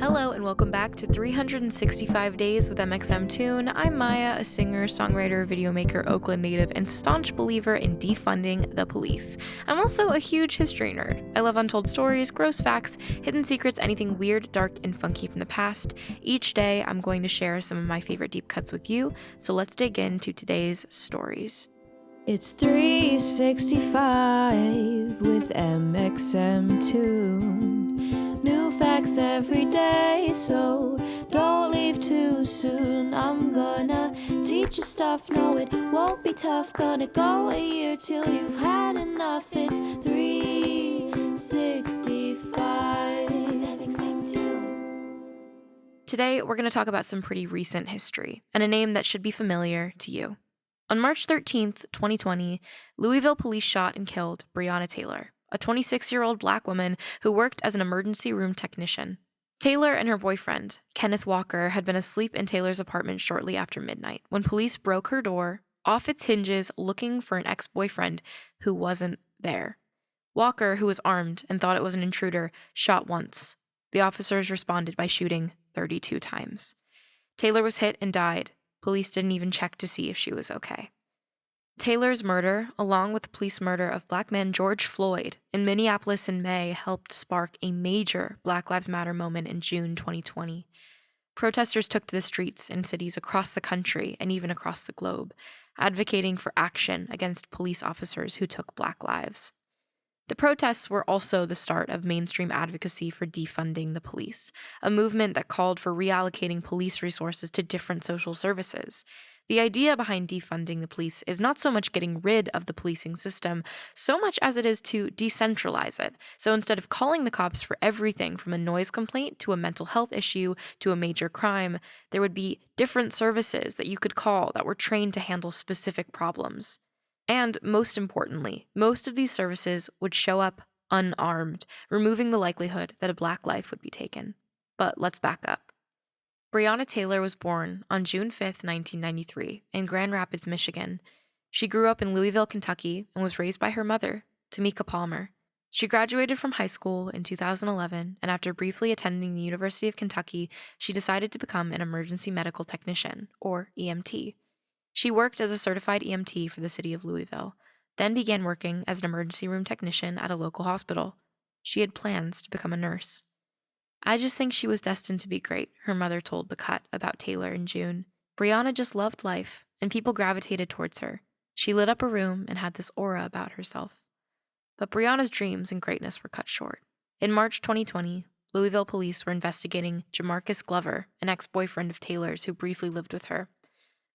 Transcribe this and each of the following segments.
Hello and welcome back to 365 Days with mxmtoon. I'm Maia, a singer, songwriter, videomaker, Oakland native, and staunch believer in defunding the police. I'm also a huge history nerd. I love untold stories, gross facts, hidden secrets, anything weird, dark, and funky from the past. Each day, I'm going to share some of my favorite deep cuts with you, so let's dig into today's stories. It's 365 with mxmtoon. New facts every day, so don't leave too soon. I'm gonna teach you stuff, no it won't be tough. Gonna go a year till you've had enough. It's 365 mxmtoon. Today, we're going to talk about some pretty recent history, and a name that should be familiar to you. On March 13th, 2020, Louisville police shot and killed Breonna Taylor, a 26-year-old Black woman who worked as an emergency room technician. Taylor and her boyfriend, Kenneth Walker, had been asleep in Taylor's apartment shortly after midnight when police broke her door off its hinges looking for an ex-boyfriend who wasn't there. Walker, who was armed and thought it was an intruder, shot once. The officers responded by shooting 32 times. Taylor was hit and died. Police didn't even check to see if she was okay. Taylor's murder, along with the police murder of Black man George Floyd in Minneapolis in May, helped spark a major Black Lives Matter moment in June 2020. Protesters took to the streets in cities across the country and even across the globe, advocating for action against police officers who took Black lives. The protests were also the start of mainstream advocacy for defunding the police, a movement that called for reallocating police resources to different social services. The idea behind defunding the police is not so much getting rid of the policing system, so much as it is to decentralize it. So instead of calling the cops for everything from a noise complaint to a mental health issue to a major crime, there would be different services that you could call that were trained to handle specific problems. And most importantly, most of these services would show up unarmed, removing the likelihood that a Black life would be taken. But let's back up. Breonna Taylor was born on June 5, 1993, in Grand Rapids, Michigan. She grew up in Louisville, Kentucky, and was raised by her mother, Tamika Palmer. She graduated from high school in 2011, and after briefly attending the University of Kentucky, she decided to become an emergency medical technician, or EMT. She worked as a certified EMT for the city of Louisville, then began working as an emergency room technician at a local hospital. She had plans to become a nurse. "I just think she was destined to be great," her mother told The Cut about Taylor in June. "Breonna just loved life, and people gravitated towards her. She lit up a room and had this aura about herself." But Breonna's dreams and greatness were cut short. In March 2020, Louisville police were investigating Jamarcus Glover, an ex-boyfriend of Taylor's who briefly lived with her.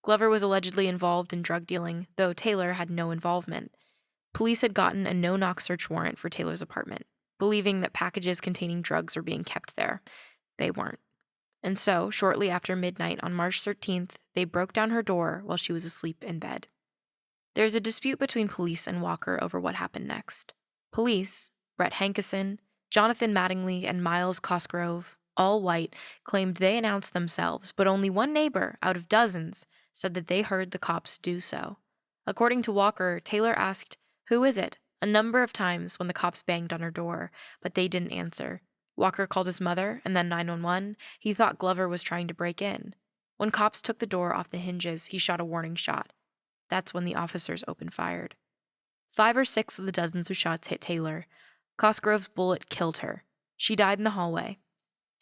Glover was allegedly involved in drug dealing, though Taylor had no involvement. Police had gotten a no-knock search warrant for Taylor's apartment, believing that packages containing drugs were being kept there. They weren't. And so, shortly after midnight on March 13th, they broke down her door while she was asleep in bed. There's a dispute between police and Walker over what happened next. Police, Brett Hankison, Jonathan Mattingly, and Miles Cosgrove, all white, claimed they announced themselves, but only one neighbor out of dozens said that they heard the cops do so. According to Walker, Taylor asked, "Who is it?" a number of times when the cops banged on her door, but they didn't answer. Walker called his mother and then 911. He thought Glover was trying to break in. When cops took the door off the hinges, he shot a warning shot. That's when the officers opened fire. 5 or 6 of the dozens of shots hit Taylor. Cosgrove's bullet killed her. She died in the hallway.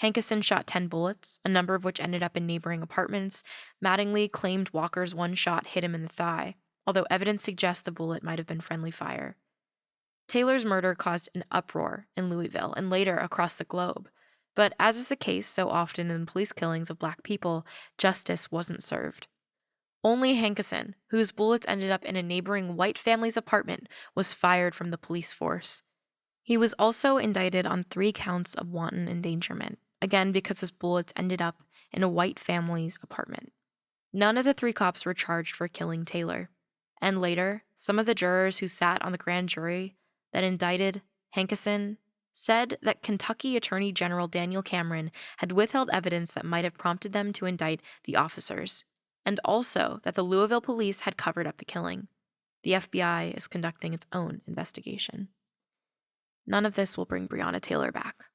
Hankison shot 10 bullets, a number of which ended up in neighboring apartments. Mattingly claimed Walker's one shot hit him in the thigh, although evidence suggests the bullet might have been friendly fire. Taylor's murder caused an uproar in Louisville and later across the globe. But as is the case so often in police killings of Black people, justice wasn't served. Only Hankison, whose bullets ended up in a neighboring white family's apartment, was fired from the police force. He was also indicted on 3 counts of wanton endangerment, again because his bullets ended up in a white family's apartment. None of the 3 cops were charged for killing Taylor. And later, some of the jurors who sat on the grand jury that indicted Hankison said that Kentucky Attorney General Daniel Cameron had withheld evidence that might have prompted them to indict the officers, and also that the Louisville police had covered up the killing. The FBI is conducting its own investigation. None of this will bring Breonna Taylor back.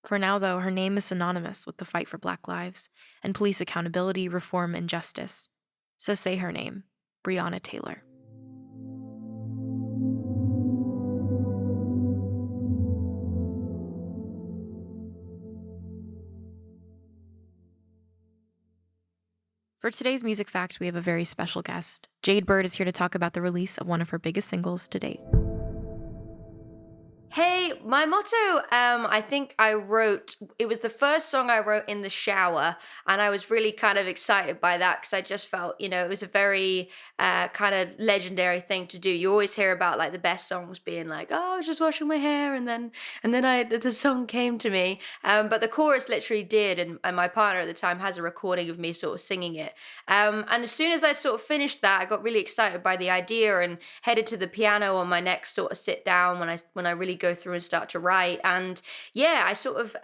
For now, though, her name is synonymous with the fight for Black lives and police accountability, reform, and justice. So say her name, Breonna Taylor. For today's music fact, we have a very special guest. Jade Bird is here to talk about the release of one of her biggest singles to date. Hey, my motto, I think it was the first song I wrote in the shower, and I was really kind of excited by that because I just felt, it was a very kind of legendary thing to do. You always hear about like the best songs being like, oh, I was just washing my hair, and then the song came to me. But the chorus literally did, and my partner at the time has a recording of me sort of singing it. And as soon as I'd sort of finished that, I got really excited by the idea and headed to the piano on my next sort of sit down when I really go through and start to write. And yeah, I sort of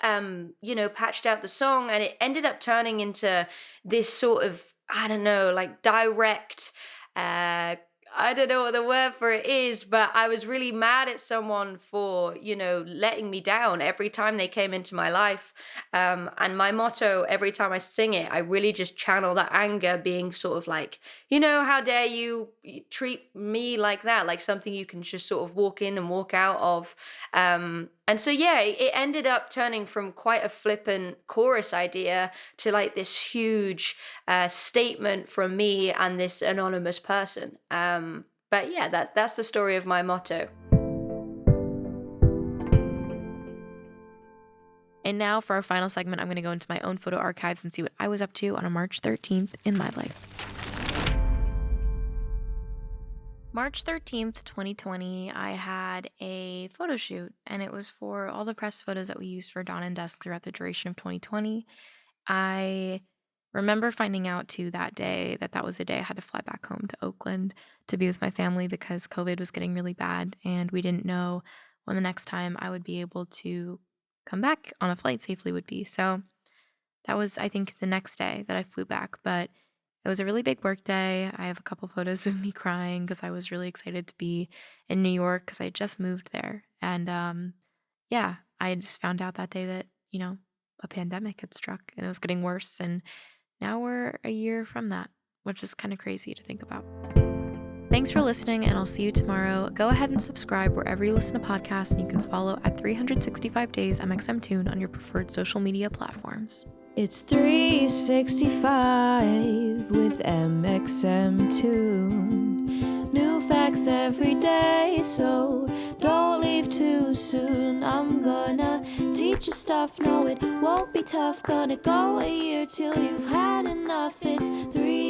patched out the song, and it ended up turning into this sort of, I don't know, like direct, I don't know what the word for it is, but I was really mad at someone for, letting me down every time they came into my life. And my motto every time I sing it, I really just channel that anger, being sort of like, how dare you treat me like that, like something you can just sort of walk in and walk out of. And so, yeah, it ended up turning from quite a flippant chorus idea to like this huge statement from me and this anonymous person. But yeah, that's the story of my motto. And now for our final segment, I'm going to go into my own photo archives and see what I was up to on a March 13th in my life. March 13th, 2020, I had a photo shoot, and it was for all the press photos that we used for Dawn and Dusk throughout the duration of 2020. I remember finding out too that day that was the day I had to fly back home to Oakland to be with my family because COVID was getting really bad, and we didn't know when the next time I would be able to come back on a flight safely would be. So that was, I think, the next day that I flew back, but it was a really big work day. I have a couple photos of me crying because I was really excited to be in New York because I just moved there. And yeah, I just found out that day that, a pandemic had struck and it was getting worse. And now we're a year from that, which is kind of crazy to think about. Thanks for listening, and I'll see you tomorrow. Go ahead and subscribe wherever you listen to podcasts, and you can follow at 365 Days mxmtoon on your preferred social media platforms. It's 365 with mxmtoon. New facts every day, so don't leave too soon. I'm gonna teach you stuff, no it won't be tough. Gonna go a year till you've had enough. It's 3